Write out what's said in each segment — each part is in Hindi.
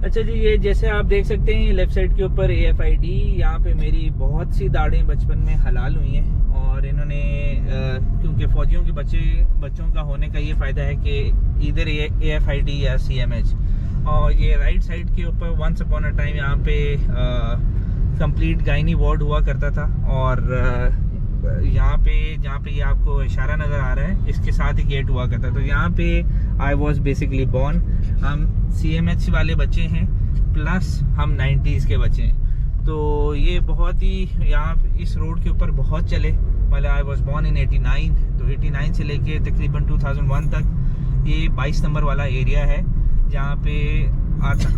अच्छा जी, ये जैसे आप देख सकते हैं लेफ्ट साइड के ऊपर AFID, यहाँ पे मेरी बहुत सी दाढ़ें बचपन में हलाल हुई हैं। और इन्होंने क्योंकि फौजियों के बच्चों का होने का ये फ़ायदा है कि इधर AFID या CMH। और ये राइट साइड के ऊपर वंस अपॉन अ टाइम यहाँ पे कंप्लीट गायनी वार्ड हुआ करता था। और यहाँ पे जहाँ पे ये आपको इशारा नज़र आ रहा है, इसके साथ ही गेट हुआ करता था। तो यहाँ पे आई वॉज बेसिकली बॉर्न। हम CMH वाले बच्चे हैं, प्लस हम 90s के बच्चे हैं। तो ये बहुत ही यहाँ इस रोड के ऊपर बहुत चले। मतलब आई वॉज बॉर्न इन 89, तो 89 से लेके तकरीबन 2001 तक ये 22 नंबर वाला एरिया है जहाँ पे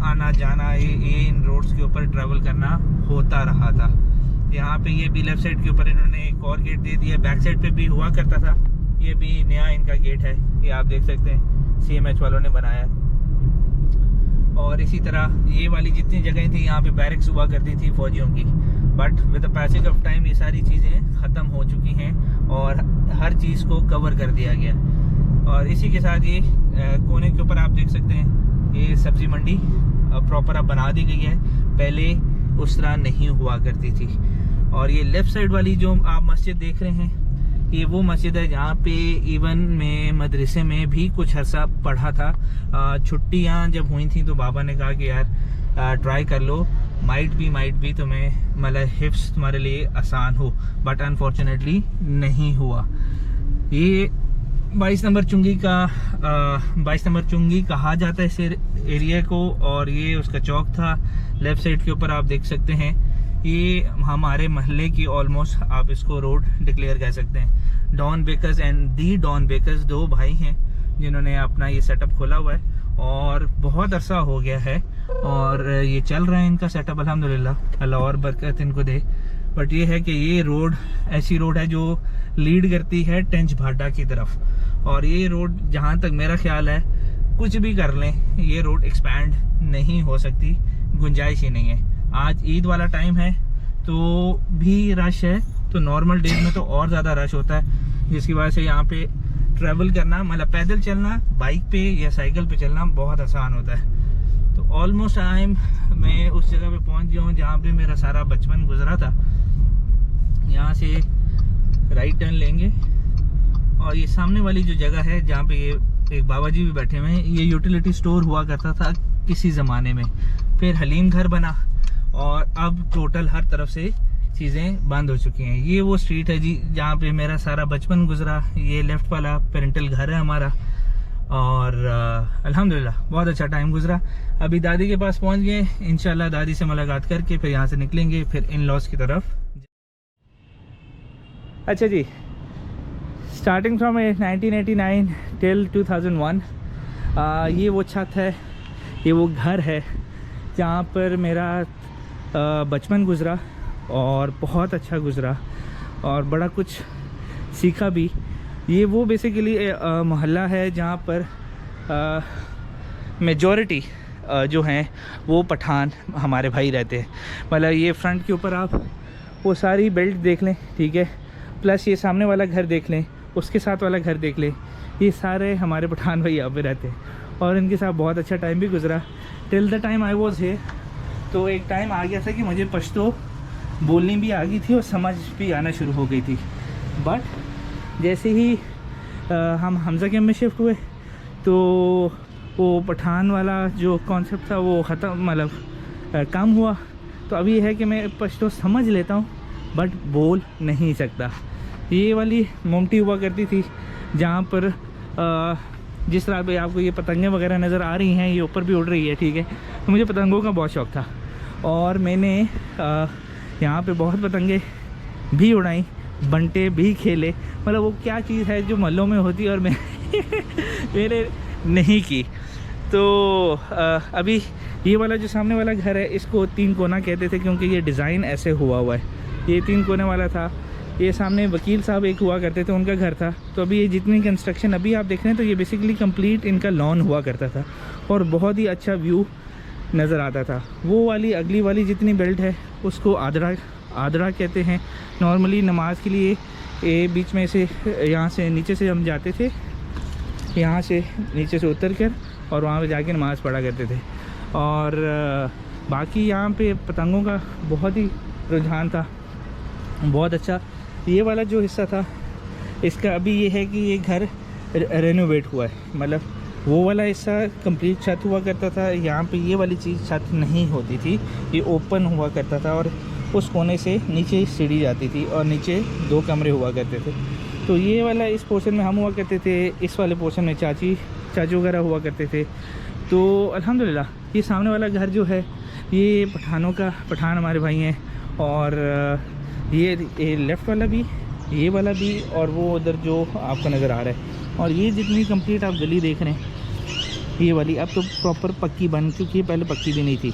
आना जाना ये इन रोड्स के ऊपर ट्रैवल करना होता रहा था। यहाँ पे ये भी लेफ्ट साइड के ऊपर इन्होंने एक और गेट दे दिया, बैक साइड पे भी हुआ करता था। ये भी नया इनका गेट है, ये आप देख सकते हैं CMH वालों ने बनाया है। और इसी तरह ये वाली जितनी जगहें थी यहाँ पे बैरिक्स हुआ करती थी फौजियों की, but with the passage of time ये सारी चीज़ें ख़त्म हो चुकी हैं और हर चीज़ को कवर कर दिया गया। और इसी के साथ ये कोने के ऊपर आप देख सकते हैं ये सब्ज़ी मंडी प्रॉपर अब बना दी गई है, पहले उस तरह नहीं हुआ करती थी। और ये लेफ़्ट साइड वाली जो आप मस्जिद देख रहे हैं, ये वो मस्जिद है जहाँ पे इवन मैं मदरसे में भी कुछ अर्सा पढ़ा था। छुट्टियाँ जब हुई थी तो बाबा ने कहा कि यार ट्राई कर लो, माइट भी तुम्हें मतलब हिफ्स तुम्हारे लिए आसान हो, बट अनफॉर्चुनेटली नहीं हुआ। ये 22 नंबर चुंगी कहा जाता है इस एरिया को। और ये उसका चौक था लेफ़्ट साइड के ऊपर आप देख सकते हैं। ये हमारे महल्ले की ऑलमोस्ट आप इसको रोड डिक्लेयर कह सकते हैं। Don Bakers and the Don Bakers दो भाई हैं जिन्होंने अपना ये सेटअप खोला हुआ है और बहुत अरसा हो गया है और ये चल रहा है इनका सेटअप, अल्हम्दुलिल्लाह, अल्लाह और बरकत इनको दे। बट ये है कि ये रोड ऐसी रोड है जो लीड करती है टेंच भाटा की तरफ। और ये रोड जहाँ तक मेरा ख्याल है कुछ भी कर लें ये रोड एक्सपैंड नहीं हो सकती, गुंजाइश ही नहीं है। आज ईद वाला टाइम है तो भी रश है, तो नॉर्मल डेज में तो और ज़्यादा रश होता है, जिसकी वजह से यहाँ पे ट्रैवल करना मतलब पैदल चलना, बाइक पे या साइकिल पे चलना बहुत आसान होता है। तो ऑलमोस्ट मैं उस जगह पे पहुँच गया हूँ जहाँ पे मेरा सारा बचपन गुजरा था। यहाँ से राइट टर्न लेंगे और ये सामने वाली जो जगह है जहाँ पे ये एक बाबा जी भी बैठे हुए हैं, ये यूटिलिटी स्टोर हुआ करता था किसी ज़माने में। फिर हलीम घर बना और अब टोटल हर तरफ से चीज़ें बंद हो चुकी हैं। ये वो स्ट्रीट है जी जहाँ पे मेरा सारा बचपन गुजरा। ये लेफ़्ट वाला पेरेंटल घर है हमारा और अल्हम्दुलिल्लाह बहुत अच्छा टाइम गुजरा। अभी दादी के पास पहुँच गए, इंशाल्लाह दादी से मुलाकात करके फिर यहाँ से निकलेंगे फिर इन लॉज की तरफ। अच्छा जी, स्टार्टिंग फ्रॉम 1989 टिल 2001 ये वो छत है, ये वो घर है जहाँ पर मेरा बचपन गुजरा और बहुत अच्छा गुजरा और बड़ा कुछ सीखा भी। ये वो बेसिकली मोहल्ला है जहाँ पर मेजॉरिटी जो हैं वो पठान हमारे भाई रहते हैं। मतलब ये फ्रंट के ऊपर आप वो सारी बेल्ट देख लें, ठीक है, प्लस ये सामने वाला घर देख लें, उसके साथ वाला घर देख लें, ये सारे हमारे पठान भाई यहाँ पे रहते हैं और इनके साथ बहुत अच्छा टाइम भी गुजरा till the time I was here. तो एक टाइम आ गया था कि मुझे पश्तो बोलनी भी आ गई थी और समझ भी आना शुरू हो गई थी। बट जैसे ही हम हमज़ा कैंप में शिफ्ट हुए तो वो पठान वाला जो कॉन्सेप्ट था वो ख़त्म, मतलब कम हुआ। तो अभी ये है कि मैं पश्तो समझ लेता हूँ बट बोल नहीं सकता। ये वाली मोमटी हुआ करती थी जहाँ पर जिस तरह पे आपको ये पतंगें वगैरह नज़र आ रही हैं, ये ऊपर भी उड़ रही है, ठीक है। तो मुझे पतंगों का बहुत शौक़ था और मैंने यहाँ पे बहुत पतंगे भी उड़ाई, बंटे भी खेले। मतलब वो क्या चीज़ है जो महल्लों में होती है और मैंने नहीं की। तो अभी ये वाला जो सामने वाला घर है इसको 3 कोना कहते थे क्योंकि ये डिज़ाइन ऐसे हुआ है। ये 3 कोने वाला था। ये सामने वकील साहब एक हुआ करते थे, उनका घर था। तो अभी ये जितनी कंस्ट्रक्शन अभी आप देख रहे हैं तो ये बेसिकली कंप्लीट इनका लॉन हुआ करता था और बहुत ही अच्छा व्यू नज़र आता था। वो वाली अगली वाली जितनी बेल्ट है उसको आदरा कहते हैं। नॉर्मली नमाज के लिए ये बीच में से यहाँ से नीचे से हम जाते थे, यहाँ से नीचे से उतर कर और वहाँ पे जाके नमाज़ पढ़ा करते थे। और बाकी यहाँ पे पतंगों का बहुत ही रुझान था, बहुत अच्छा। ये वाला जो हिस्सा था इसका अभी ये है कि ये घर रेनोवेट हुआ है, मतलब वो वाला हिस्सा कंप्लीट छत हुआ करता था, यहाँ पे ये वाली चीज़ छत नहीं होती थी, ये ओपन हुआ करता था और उस कोने से नीचे सीढ़ी जाती थी और नीचे 2 कमरे हुआ करते थे। तो ये वाला इस पोर्शन में हम हुआ करते थे, इस वाले पोर्शन में चाचू वगैरह हुआ करते थे। तो अल्हम्दुलिल्लाह ये सामने वाला घर जो है ये पठान हमारे भाई हैं, और ये लेफ़्ट वाला भी, ये वाला भी, और वो उधर जो आपको नज़र आ रहा है, और ये जितनी कंप्लीट आप गली देख रहे हैं ये वाली अब तो प्रॉपर पक्की बन चुकी है, पहले पक्की भी नहीं थी।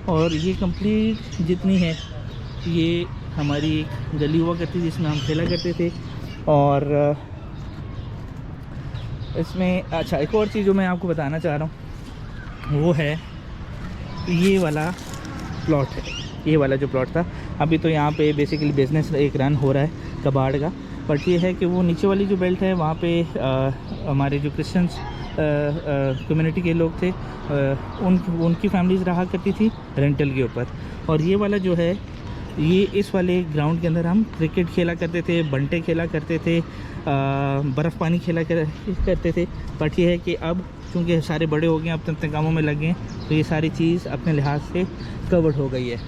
और ये कंप्लीट जितनी है ये हमारी एक गली हुआ करती थी जिसमें हम खेला करते थे। और इसमें अच्छा एक और चीज़ जो मैं आपको बताना चाह रहा हूँ वो है ये वाला प्लॉट है, ये वाला जो प्लॉट था। अभी तो यहाँ पे बेसिकली बिज़नेस एक रन हो रहा है कबाड़ का, बट ये है कि वो नीचे वाली जो बेल्ट है वहाँ पे हमारे जो क्रिश्चियंस कम्युनिटी के लोग थे उनकी फैमिलीज़ रहा करती थी रेंटल के ऊपर। और ये वाला जो है ये इस वाले ग्राउंड के अंदर हम क्रिकेट खेला करते थे, बंटे खेला करते थे, बर्फ़ पानी खेला करते थे। बट ये है कि अब चूँकि सारे बड़े हो गए, अब तो अपने कामों में लग गए, तो ये सारी चीज़ अपने लिहाज से कवर्ड हो गई है।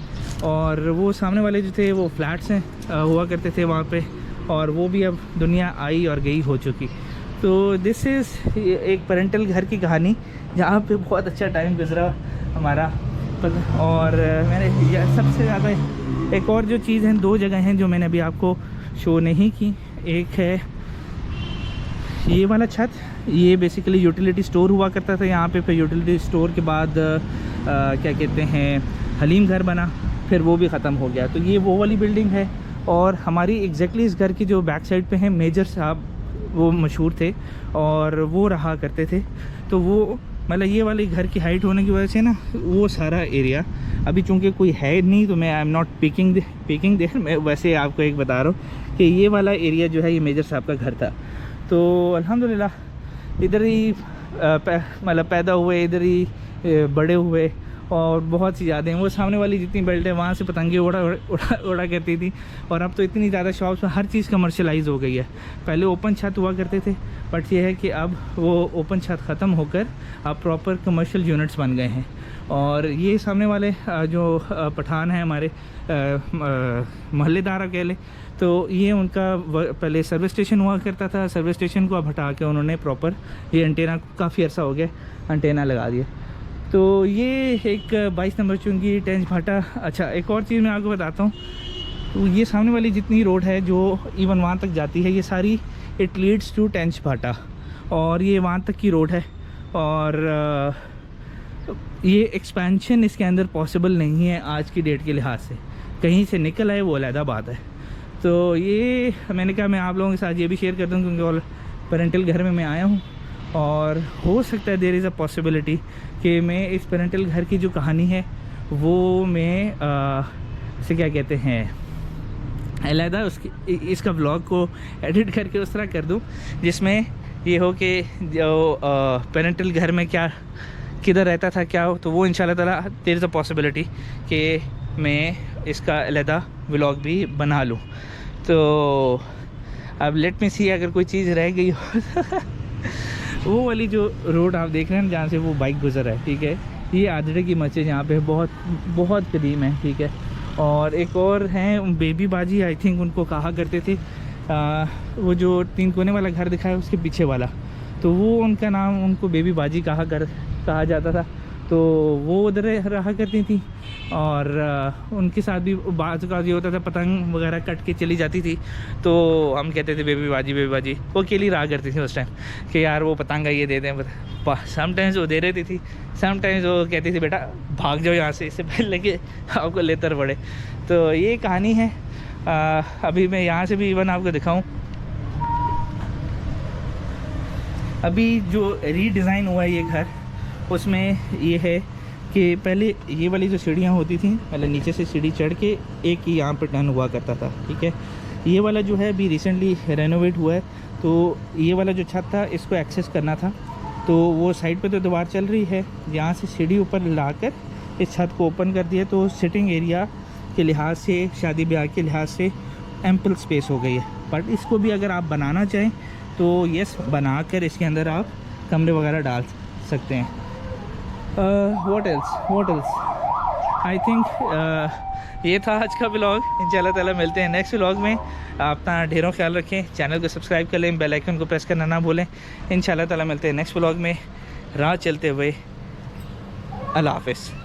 और वो सामने वाले जो थे वो फ्लैट्स हैं हुआ करते थे वहाँ पे, और वो भी अब दुनिया आई और गई हो चुकी। तो दिस इज़ एक पेरेंटल घर की कहानी जहाँ पे बहुत अच्छा टाइम गुजरा हमारा। और मैंने सबसे ज़्यादा एक और जो चीज़ है, 2 जगह हैं जो मैंने अभी आपको शो नहीं की। एक है ये वाला छत, ये बेसिकली यूटिलिटी स्टोर हुआ करता था यहाँ पे। फिर यूटिलिटी स्टोर के बाद क्या कहते हैं हलीम घर बना, फिर वो भी ख़त्म हो गया। तो ये वो वाली बिल्डिंग है। और हमारी एग्जैक्टली इस घर की जो बैक साइड पे है मेजर साहब, वो मशहूर थे और वो रहा करते थे। तो वो मतलब ये वाले घर की हाइट होने की वजह से ना वो सारा एरिया अभी चूँकि कोई है नहीं, तो मैं I am not picking there, मैं वैसे आपको एक बता रहा हूँ कि ये वाला एरिया जो है ये मेजर साहब का घर था। तो अल्हम्दुलिल्लाह इधर ही मतलब पैदा हुए, इधर ही बड़े हुए, और बहुत सी यादें। वो सामने वाली जितनी बेल्ट है वहाँ से पतंगे उड़ा करती थी। और अब तो इतनी ज़्यादा शॉप्स में हर चीज़ कमर्शलाइज हो गई है। पहले ओपन छत हुआ करते थे, बट ये है कि अब वो ओपन छत ख़त्म होकर अब प्रॉपर कमर्शियल यूनिट्स बन गए हैं। और ये सामने वाले जो पठान हैं हमारे मोहल्लेदार अकेले, तो ये उनका पहले सर्विस स्टेशन हुआ करता था। सर्विस स्टेशन को अब हटा के उन्होंने प्रॉपर ये एंटेना, काफ़ी अर्सा हो गया एंटेना लगा दिया। तो ये एक 22 नंबर चुंगी टेंच भाटा। अच्छा एक और चीज़ मैं आपको बताता हूँ, तो ये सामने वाली जितनी रोड है जो इवन वहाँ तक जाती है, ये सारी इट लीड्स टू टेंच भाटा, और ये वहाँ तक की रोड है। और ये एक्सपेंशन इसके अंदर पॉसिबल नहीं है आज की डेट के लिहाज से। कहीं से निकल आए वो अलग बात है। तो ये मैंने कहा मैं आप लोगों के साथ ये भी शेयर कर दूँ, क्योंकि और पेरेंटल घर में मैं आया हूँ, और हो सकता है देयर इज़ अ पॉसिबिलिटी कि मैं इस पेरेंटल घर की जो कहानी है वो मैं इसे क्या कहते हैं अलहदा उसकी इसका व्लॉग को एडिट करके उस तरह कर दूँ जिसमें ये हो कि जो पेरेंटल घर में क्या किधर रहता था क्या हो, तो वो इंशाल्लाह ताला देयर इज़ अ पॉसिबिलिटी कि मैं इसका अलहदा व्लॉग भी बना लूँ। तो अब लेट मी सी अगर कोई चीज़ रह गई हो वो वाली जो रोड आप देख रहे हैं जहाँ से वो बाइक गुजर रहा है, ठीक है, ये आदड़े की मस्जिद यहाँ पे बहुत बहुत कदीम है, ठीक है। और एक और हैं बेबी बाजी, आई थिंक उनको कहा करते थे, वो जो 3 कोने वाला घर दिखा है उसके पीछे वाला, तो वो उनका नाम उनको बेबी बाजी कहा जाता था। तो वो उधर रहा करती थी, और उनके साथ भी बाज़ का ये होता था पतंग वगैरह कट के चली जाती थी, तो हम कहते थे बेबी बाजी। वो अकेली रहा करती थी उस टाइम कि यार वो पतंग ये दे दें। समटाइम्स वो दे देती थी, समटाइम्स वो कहती थी बेटा भाग जाओ यहाँ से, इससे पहले कि आपको लेतर पड़े। तो ये कहानी है। अभी मैं यहाँ से भी इवन आपको दिखाऊँ, अभी जो रीडिज़ाइन हुआ है ये घर, उसमें ये है कि पहले ये वाली जो सीढ़ियाँ होती थी, पहले नीचे से सीढ़ी चढ़ के एक ही यहाँ पर टर्न हुआ करता था, ठीक है। ये वाला जो है अभी रिसेंटली रेनोवेट हुआ है, तो ये वाला जो छत था इसको एक्सेस करना था, तो वो साइड पे तो दीवार चल रही है, यहाँ से सीढ़ी ऊपर लाकर इस छत को ओपन कर दिया, तो सिटिंग एरिया के लिहाज से, शादी ब्याह के लिहाज से एम्पल स्पेस हो गई है। बट इसको भी अगर आप बनाना चाहें तो यस, बनाकर इसके अंदर आप कमरे वगैरह डाल सकते हैं। व्हाट एल्स आई थिंक ये था आज का व्लॉग। इंशाल्लाह ताला मिलते हैं नेक्स्ट व्लॉग में। आप अपना ढेरों ख्याल रखें, चैनल को सब्सक्राइब कर लें, बेल आइकन को प्रेस करना ना भूलें। इंशाल्लाह ताला मिलते हैं नेक्स्ट व्लॉग में। राह चलते हुए अल्लाह हाफ़िज़।